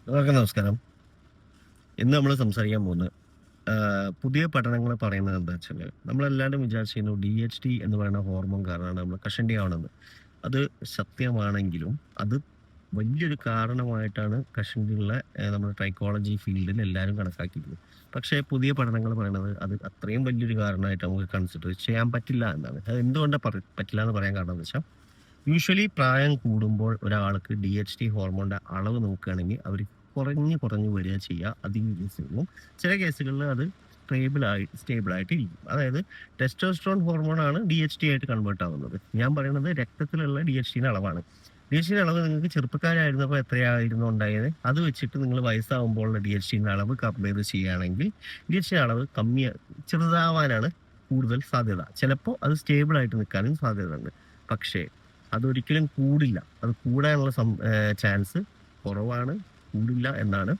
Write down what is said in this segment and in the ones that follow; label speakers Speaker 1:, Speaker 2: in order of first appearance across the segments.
Speaker 1: എല്ലാവർക്കും നമസ്കാരം. ഇന്ന് നമ്മൾ സംസാരിക്കാൻ പോകുന്നത് പുതിയ പഠനങ്ങൾ പറയുന്നത് എന്താ വെച്ചാൽ നമ്മളെല്ലാവരും വിചാരിച്ചിരുന്നു DHT എന്ന് പറയുന്ന ഹോർമോൺ കാരണമാണ് നമ്മൾ കഷണ്ടി ആവണത്. അത് സത്യമാണെങ്കിലും അത് വലിയൊരു കാരണമായിട്ടാണ് കഷണ്ടിയുള്ള നമ്മുടെ ട്രൈക്കോളജി ഫീൽഡിൽ എല്ലാവരും കണക്കാക്കിയിട്ടുള്ളത്. പക്ഷേ പുതിയ പഠനങ്ങൾ പറയുന്നത് അത് അത്രയും വലിയൊരു കാരണമായിട്ട് നമുക്ക് കൺസിഡർ ചെയ്യാൻ പറ്റില്ല എന്നാണ്. അത് എന്തുകൊണ്ടാണ് പറ്റില്ല എന്ന് പറയാൻ കാരണം എന്ന് വെച്ചാൽ യൂഷ്വലി പ്രായം കൂടുമ്പോൾ ഒരാൾക്ക് DHT ഹോർമോണിന്റെ അളവ് നോക്കുകയാണെങ്കിൽ അവർ കുറഞ്ഞ് വരിക ചെയ്യുക അധികം കേസുകളിലും. ചില കേസുകളിൽ അത് സ്റ്റേബിളായിട്ട് ഇരിക്കും. അതായത് ടെസ്റ്റോസ്ട്രോൺ ഹോർമോണാണ് DHT ആയിട്ട് കൺവേർട്ട് ആവുന്നത്. ഞാൻ പറയുന്നത് രക്തത്തിലുള്ള DHTയുടെ അളവാണ്. DHTയുടെ അളവ് നിങ്ങൾക്ക് ചെറുപ്പക്കാരായിരുന്നപ്പോൾ എത്രയായിരുന്നു ഉണ്ടായത്, അത് വെച്ചിട്ട് നിങ്ങൾ വയസ്സാകുമ്പോഴുള്ള DHTയുടെ അളവ് കമ്പയർ ചെയ്യുകയാണെങ്കിൽ DHTയുടെ അളവ് ചെറുതാവാനാണ് കൂടുതൽ സാധ്യത. ചിലപ്പോൾ അത് സ്റ്റേബിളായിട്ട് നിൽക്കാനും സാധ്യതയുണ്ട്. പക്ഷേ അതൊരിക്കലും കൂടില്ല. അത് കൂടാനുള്ള ചാൻസ് കുറവാണ്, കൂടില്ല എന്നാണ്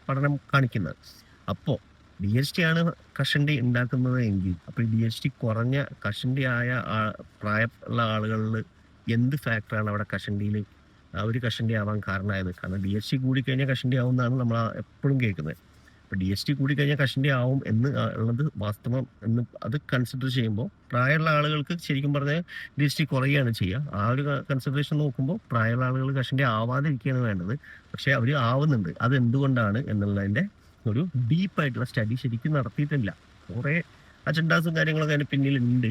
Speaker 1: പഠനം കാണിക്കുന്നത്. അപ്പോൾ DHT ആണ് കഷണ്ടി ഉണ്ടാക്കുന്നത് എങ്കിൽ അപ്പോൾ ഈ DHT കുറഞ്ഞ കഷണ്ടിയായ പ്രായമുള്ള ആളുകളിൽ എന്ത് ഫാക്ടറാണ് അവിടെ അവർ കഷണ്ടി ആവാൻ കാരണമായത്? കാരണം DHT കൂടിക്കഴിഞ്ഞാൽ കഷണ്ടി ആവുമെന്നാണ് നമ്മൾ എപ്പോഴും കേൾക്കുന്നത്. അപ്പോൾ DHT കൂടിക്കഴിഞ്ഞാൽ കഷണ്ടി ആവും എന്ന് ഉള്ളത് വാസ്തവം എന്ന് അത് കൺസിഡർ ചെയ്യുമ്പോൾ പ്രായമുള്ള ആളുകൾക്ക് ശരിക്കും പറഞ്ഞാൽ DHT കുറയുകയാണ് ചെയ്യുക. ആ ഒരു കൺസിഡറേഷൻ നോക്കുമ്പോൾ പ്രായമുള്ള ആളുകൾ കഷണ്ടി ആവാതിരിക്കുകയാണ് വേണ്ടത്. പക്ഷേ അവർ ആവുന്നുണ്ട്. അത് എന്തുകൊണ്ടാണ് എന്നുള്ളതിൻ്റെ ഒരു ഡീപ്പായിട്ടുള്ള സ്റ്റഡി ശരിക്കും നടത്തിയിട്ടില്ല. കുറേ അജണ്ടാസും കാര്യങ്ങളൊക്കെ അതിന് പിന്നിലുണ്ട്.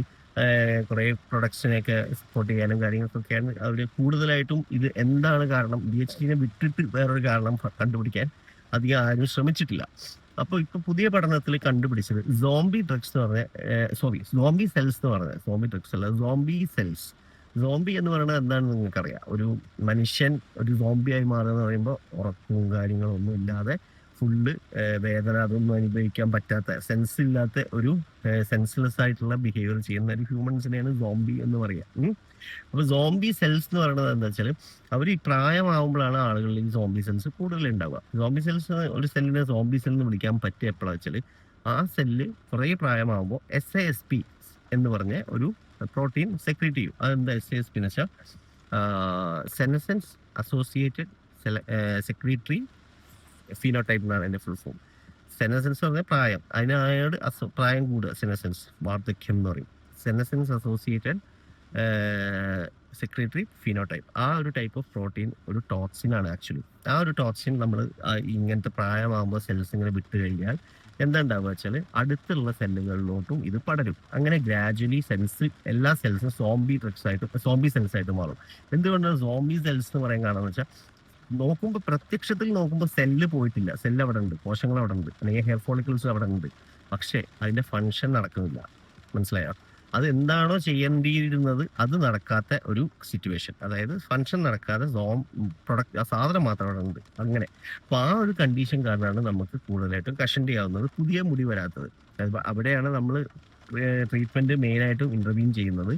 Speaker 1: കുറേ പ്രൊഡക്ട്സിനെയൊക്കെ സപ്പോർട്ട് ചെയ്യാനും കാര്യങ്ങൾക്കൊക്കെയാണ് അവർ കൂടുതലായിട്ടും ഇത് എന്താണ് കാരണം DHTനെ വിട്ടിട്ട് വേറൊരു കാരണം കണ്ടുപിടിക്കാൻ അധികം ആരും ശ്രമിച്ചിട്ടില്ല. അപ്പോൾ ഇപ്പൊ പുതിയ പഠനത്തിൽ കണ്ടുപിടിച്ചത് സോംബി ഡ്രഗ്സ് എന്ന് പറഞ്ഞ സോംബി സെൽസ് എന്ന് പറഞ്ഞ സോംബി ഡ്രഗ്സ് അല്ല, സോംബി സെൽസ്. സോംബി എന്ന് പറയുന്നത് എന്താണെന്ന് നിങ്ങൾക്കറിയാം. ഒരു മനുഷ്യൻ ഒരു സോംബിയായി മാറുക എന്ന് പറയുമ്പോൾ ഉറക്കവും കാര്യങ്ങളും ഒന്നും ഇല്ലാതെ ഫുള്ള് വേദന അതൊന്നും അനുഭവിക്കാൻ പറ്റാത്ത സെൻസ് ഇല്ലാത്ത ഒരു സെൻസ്ലെസ് ആയിട്ടുള്ള ബിഹേവിയർ ചെയ്യുന്ന ഒരു ഹ്യൂമൻസിനെയാണ് സോംബി എന്ന് പറയുക. അപ്പൊ സോംബി സെൽസ് എന്ന് പറയുന്നത് എന്താ വെച്ചാൽ അവർ ഈ പ്രായമാവുമ്പോഴാണ് ആളുകളിൽ ഈ സോംബി സെൽസ് കൂടുതൽ ഉണ്ടാവുക. സോംബി സെൽസ് ഒരു സെല്ലിനെ സോംബി സെൽ എന്ന് വിളിക്കാൻ പറ്റിയ എപ്പോഴാണെന്ന് വെച്ചാൽ ആ സെല്ല് കുറേ പ്രായമാകുമ്പോൾ SASP എന്ന് പറഞ്ഞ ഒരു പ്രോട്ടീൻ സെക്രീറ്റ് ചെയ്യും. അതെന്താ SASP എന്ന് വെച്ചാൽ സെനസെൻസ് അസോസിയേറ്റഡ് സെക്രീറ്ററി ഫീനോടൈപ്പ് എന്നാണ് അതിന്റെ ഫുൾ ഫോം. സെനസെൻസ് പറഞ്ഞാൽ പ്രായം, അതിനായോട് പ്രായം കൂടുക, സെനസെൻസ് വാർദ്ധക്യം എന്ന് പറയും. സെനസെൻസ് അസോസിയേറ്റഡ് സെക്രട്ടറി ഫിനോടൈപ്പ്, ആ ഒരു ടൈപ്പ് ഓഫ് പ്രോട്ടീൻ ഒരു ടോക്സിൻ ആണ് ആക്ച്വലി. ആ ഒരു ടോക്സിൻ നമ്മൾ ഇങ്ങനത്തെ പ്രായമാകുമ്പോൾ സെൽസ് ഇങ്ങനെ വിട്ട് കഴിഞ്ഞാൽ എന്താ ഉണ്ടാവുക വെച്ചാൽ അടുത്തുള്ള സെല്ലുകളിലോട്ടും ഇത് പടരും. അങ്ങനെ ഗ്രാജുവലി എല്ലാ സെൽസും സോംബി സെൽസ് ആയിട്ട് മാറും. എന്തുകൊണ്ടാണ് സോംബി സെൽസ് എന്ന് പറയാൻ കാരണം വെച്ചാൽ പ്രത്യക്ഷത്തിൽ നോക്കുമ്പോൾ സെല്ല് പോയിട്ടില്ല, സെല്ല് അവിടെ ഉണ്ട്, കോശങ്ങൾ അവിടെ ഉണ്ട്, അല്ലെങ്കിൽ ഹെയർ ഫോളിക്കിൾസ് അവിടെ ഉണ്ട്. പക്ഷേ അതിന്റെ ഫങ്ഷൻ നടക്കുന്നില്ല. മനസ്സിലായോ? അത് എന്താണോ ചെയ്യേണ്ടിയിരുന്നത് അത് നടക്കാത്ത ഒരു സിറ്റുവേഷൻ, അതായത് ഫങ്ഷൻ നടക്കാതെ പ്രൊഡക്റ്റ് ആ സാധനം മാത്രം അവിടെ ഉണ്ട്. അങ്ങനെ അപ്പോൾ ആ ഒരു കണ്ടീഷൻ കാരണമാണ് നമുക്ക് കൂടുതലായിട്ടും കഷണ്ടി ആവുന്നത്, പുതിയ മുടി വരാത്തത്. അവിടെയാണ് നമ്മൾ ട്രീറ്റ്മെന്റ് മെയിനായിട്ടും ഇന്റർവ്യൂ ചെയ്യുന്നത്.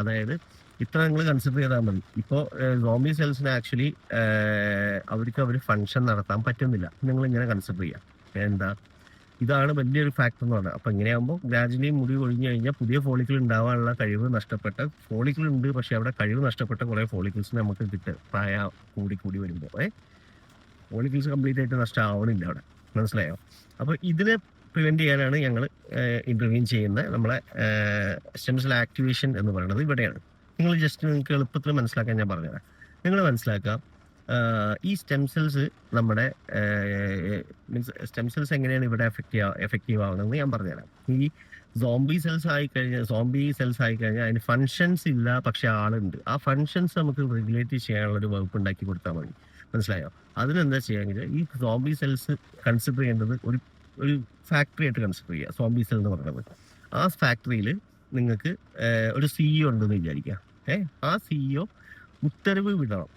Speaker 1: അതായത് ഇത്ര നിങ്ങൾ കൺസിഡർ ചെയ്താൽ മതി. ഇപ്പോൾ സോംബി സെൽസിന് ആക്ച്വലി അവർ ഫങ്ഷൻ നടത്താൻ പറ്റുന്നില്ല. നിങ്ങൾ ഇങ്ങനെ കൺസിഡർ ചെയ്യാം. എന്താ ഇതാണ് വലിയൊരു ഫാക്ടർ എന്ന് പറഞ്ഞാൽ. അപ്പം ഇങ്ങനെയാകുമ്പോൾ ഗ്രാജുവലി മുടി ഒഴിഞ്ഞു കഴിഞ്ഞാൽ പുതിയ ഫോളിക്കിൾ ഉണ്ടാവാനുള്ള കഴിവ് ഫോളിക്കിൾ ഉണ്ട്, പക്ഷെ അവിടെ കഴിവ് നഷ്ടപ്പെട്ട കുറേ ഫോളിക്കിൾസ് നമുക്ക് കിട്ടുക പ്രായം കൂടി വരുമ്പോൾ ഫോളിക്കിൾസ് കംപ്ലീറ്റ് ആയിട്ട് നഷ്ടമാവണില്ല അവിടെ. മനസ്സിലായോ? അപ്പോൾ ഇതിനെ പ്രിവെന്റ് ചെയ്യാനാണ് ഞങ്ങൾ ഇന്റർവ്യൂ ചെയ്യുന്ന നമ്മളെ സ്റ്റെം സെൽ ആക്ടിവേഷൻ എന്ന് പറയുന്നത് ഇവിടെയാണ്. നിങ്ങൾക്ക് എളുപ്പത്തിൽ മനസ്സിലാക്കാൻ ഞാൻ പറഞ്ഞുതരാം. നിങ്ങൾ മനസ്സിലാക്കാം, ഈ സ്റ്റെം സെൽസ് നമ്മുടെ സ്റ്റെം സെൽസ് എങ്ങനെയാണ് ഇവിടെ എഫക്റ്റീവ് ആവുന്നതെന്ന് ഞാൻ പറഞ്ഞുതരാം. ഈ സോംബി സെൽസ് ആയിക്കഴിഞ്ഞാൽ അതിന് ഫങ്ഷൻസ് ഇല്ല, പക്ഷെ ആളുണ്ട്. ആ ഫങ്ഷൻസ് നമുക്ക് റെഗുലേറ്റ് ചെയ്യാനുള്ള ഒരു വകുപ്പ് ഉണ്ടാക്കി കൊടുത്താൽ മതി. മനസ്സിലായോ? അതിനെന്താ ചെയ്യാമെങ്കിൽ ഈ സോംബി സെൽസ് കൺസിഡർ ചെയ്യേണ്ടത് ഒരു ഫാക്ടറി ആയിട്ട് കൺസിഡർ ചെയ്യുക. സോംബി സെൽ എന്ന് പറയുന്നത് ആ ഫാക്ടറിയിൽ നിങ്ങൾക്ക് ഒരു CEO ഉണ്ടെന്ന് വിചാരിക്കുക. ആ CEO ഉത്തരവ് വിടണം,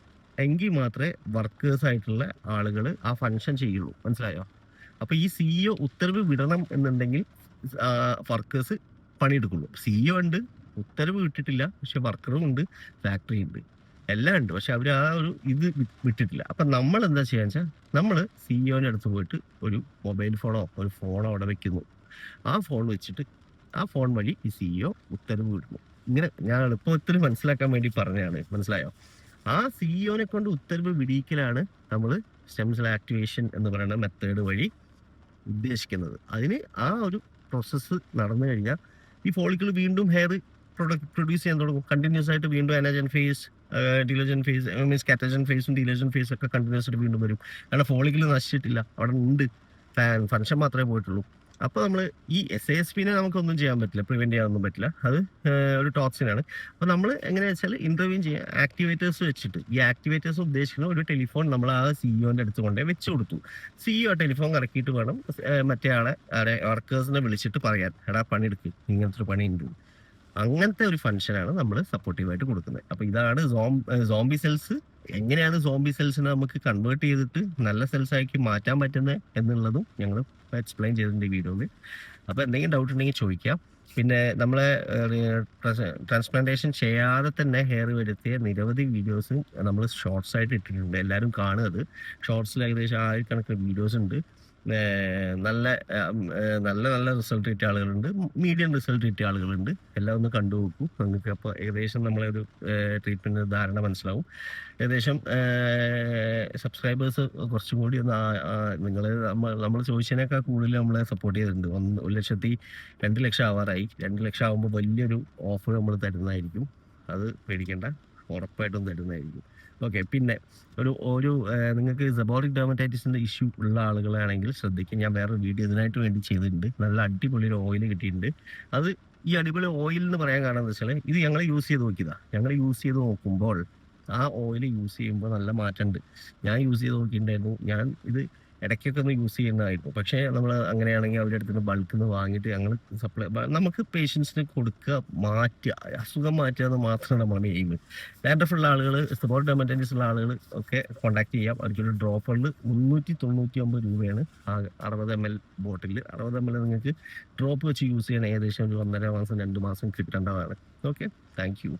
Speaker 1: എങ്കിൽ മാത്രമേ വർക്കേഴ്സ് ആയിട്ടുള്ള ആളുകൾ ആ ഫങ്ഷൻ ചെയ്യുള്ളൂ. മനസ്സിലായോ? അപ്പൊ ഈ CEO ഉത്തരവ് വിടണം എന്നുണ്ടെങ്കിൽ വർക്കേഴ്സ് പണിയെടുക്കുള്ളൂ. CEO ഉണ്ട്, ഉത്തരവ് വിട്ടിട്ടില്ല, പക്ഷെ വർക്കറും ഉണ്ട്, ഫാക്ടറി ഉണ്ട്, എല്ലാം ഉണ്ട്, പക്ഷെ അവർ ആ ഒരു ഇത് വിട്ടിട്ടില്ല. അപ്പൊ നമ്മൾ എന്താ ചെയ്യാന്ന് വെച്ചാൽ നമ്മൾ CEOന്റെ അടുത്ത് പോയിട്ട് ഒരു മൊബൈൽ ഫോണോ ഒരു ഫോണോ അവിടെ വെക്കുന്നു. ആ ഫോൺ വെച്ചിട്ട് ആ ഫോൺ വഴി ഈ CEO ഉത്തരവ് വിടുന്നു. ഇങ്ങനെ ഞാൻ എളുപ്പത്തിൽ മനസ്സിലാക്കാൻ വേണ്ടി പറഞ്ഞതാണ്. മനസ്സിലായോ? ആ CEOനെ കൊണ്ട് ഉത്തരവ് വിടിയിക്കലാണ് നമ്മൾ സ്റ്റെം സെൽ ആക്ടിവേഷൻ എന്ന് പറയുന്ന മെത്തേഡ് വഴി ഉദ്ദേശിക്കുന്നത്. അതിന് ആ ഒരു പ്രോസസ്സ് നടന്നു കഴിഞ്ഞാൽ ഈ ഫോളിക്കിൾ വീണ്ടും ഹെയർ പ്രൊഡ്യൂസ് ചെയ്യാൻ തുടങ്ങും. കണ്ടിന്യൂസ് ആയിട്ട് വീണ്ടും എനർജൻ ഫേസ്, ഡിലജൻ ഫേസ്, മീൻസ് കാറ്റജൻ ഫേസും ഡിലജൻ ഫേസും ഒക്കെ കണ്ടിന്യൂസ് ആയിട്ട് വീണ്ടും വരും. കാരണം ഫോളിക്കിൾ നശിച്ചിട്ടില്ല, അവിടെ ഉണ്ട്, ഫങ്ഷൻ മാത്രമേ പോയിട്ടുള്ളൂ. അപ്പോൾ നമ്മൾ ഈ SASPനെ നമുക്കൊന്നും ചെയ്യാൻ പറ്റില്ല, പ്രിവെൻറ്റ് ചെയ്യാനൊന്നും പറ്റില്ല. അത് ഒരു ടോക്സിനാണ്. അപ്പോൾ നമ്മൾ എങ്ങനെയാ വെച്ചാൽ ഇൻ്റർവ്യൂ ചെയ്യാൻ ആക്ടിവേറ്റേഴ്സ് വെച്ചിട്ട്, ഈ ആക്ടിവേറ്റേഴ്സ് ഉദ്ദേശിക്കുന്ന ഒരു ടെലിഫോൺ നമ്മൾ ആ സിഇഒൻ്റെ അടുത്ത് കൊണ്ടേ വെച്ച് കൊടുത്തു. സിഇഒ ടെലിഫോൺ കറക്കിയിട്ട് വേണം മറ്റേ ആളെ വർക്കേഴ്സിനെ വിളിച്ചിട്ട് പറയാൻ, എടാ പണിയെടുക്ക്, ഇങ്ങനത്തെ ഒരു പണി ഉണ്ട്. അങ്ങനത്തെ ഒരു ഫംഗ്ഷനാണ് നമ്മൾ സപ്പോർട്ടീവായിട്ട് കൊടുക്കുന്നത്. അപ്പോൾ ഇതാണ് സോംബി സെൽസ്. എങ്ങനെയാണ് സോംബി സെൽസിനെ നമുക്ക് കൺവേർട്ട് ചെയ്തിട്ട് നല്ല സെൽസാക്കി മാറ്റാൻ പറ്റുന്നത് എന്നുള്ളതും ഞങ്ങൾ എക്സ്പ്ലെയിൻ ചെയ്തിട്ടുണ്ട് ഈ വീഡിയോയിൽ. അപ്പോൾ എന്തെങ്കിലും ഡൗട്ട് ഉണ്ടെങ്കിൽ ചോദിക്കാം. പിന്നെ നമ്മളെ ട്രാൻസ്പ്ലാന്റേഷൻ ചെയ്യാതെ തന്നെ ഹെയർ വരുത്തിയ നിരവധി വീഡിയോസ് നമ്മൾ ഷോർട്സ് ആയിട്ട് ഇട്ടിട്ടുണ്ട്. എല്ലാവരും കാണുക. അത് ഷോർട്സിൽ ഏകദേശം 1000 വീഡിയോസ് ഉണ്ട്. നല്ല നല്ല നല്ല റിസൾട്ട് കിട്ടിയ ആളുകളുണ്ട്, മീഡിയം റിസൾട്ട് കിട്ടിയ ആളുകളുണ്ട്. എല്ലാം ഒന്ന് കണ്ടു നോക്കൂ. നിങ്ങൾക്ക് അപ്പോൾ ഏകദേശം നമ്മളെ ഒരു ട്രീറ്റ്മെൻറ്റ് ധാരണ മനസ്സിലാവും. ഏകദേശം സബ്സ്ക്രൈബേഴ്സ് കുറച്ചും കൂടി ഒന്ന് നിങ്ങൾ നമ്മൾ ചോദിച്ചതിനേക്കാൾ കൂടുതൽ നമ്മളെ സപ്പോർട്ട് ചെയ്തിട്ടുണ്ട്. 1,02,00,000 ആവാറായി. 2 ലക്ഷം ആകുമ്പോൾ വലിയൊരു ഓഫർ നമ്മൾ തരുന്നതായിരിക്കും. അത് പേടിക്കേണ്ട, ഉറപ്പായിട്ടും തരുന്നതായിരിക്കും. ഓക്കെ. പിന്നെ ഒരു നിങ്ങൾക്ക് സെബോറിക് ഡെർമറ്റൈറ്റിസിൻ്റെ ഇഷ്യൂ ഉള്ള ആളുകളാണെങ്കിൽ ശ്രദ്ധിക്കുക. ഞാൻ വേറൊരു വീഡിയോ ഇതിനായിട്ട് വേണ്ടി ചെയ്തിട്ടുണ്ട്. നല്ല അടിപൊളി ഒരു ഓയിൽ കിട്ടിയിട്ടുണ്ട്. അത് ഈ അടിപൊളി ഓയിൽ എന്ന് പറയാൻ കാരണം എന്താ വെച്ചാൽ ഇത് ഞങ്ങൾ യൂസ് ചെയ്ത് നോക്കിയതാണ്. ഞങ്ങൾ യൂസ് ചെയ്ത് നോക്കുമ്പോൾ ആ ഓയിൽ യൂസ് ചെയ്യുമ്പോൾ നല്ല മാറ്റമുണ്ട്. ഞാൻ യൂസ് ചെയ്ത് നോക്കിയിട്ടുണ്ടായിരുന്നു. ഞാൻ ഇത് ഇടയ്ക്കൊക്കെ ഒന്ന് യൂസ് ചെയ്യുന്നതായിരുന്നു. പക്ഷേ നമ്മൾ അങ്ങനെയാണെങ്കിൽ അവരുടെ അടുത്ത് നിന്ന് ബൾക്കിൽ നിന്ന് വാങ്ങിയിട്ട് ഞങ്ങൾ നമുക്ക് പേഷ്യൻസിന് കൊടുക്കുക, മാറ്റുക, അസുഖം മാറ്റുക എന്ന് മാത്രമാണ് നമ്മുടെ എയിം. ഡാൻഡ്രഫ് ഉള്ള ആളുകൾ, സെബോറിക് ഡെർമറ്റൈറ്റിസ് ഉള്ള ആളുകൾ ഒക്കെ കോൺടാക്ട് ചെയ്യാം. അവർക്കൊരു ഡ്രോപ്പ് ഉണ്ട്. 399 രൂപയാണ് ആ 60 ml ബോട്ടിൽ. 60 ml നിങ്ങൾക്ക് ഡ്രോപ്പ് വെച്ച് യൂസ് ചെയ്യാൻ ഏകദേശം ഒരു 1.5 മാസം 2 മാസം കിട്ടേണ്ടതാണ്. Okay, thank you.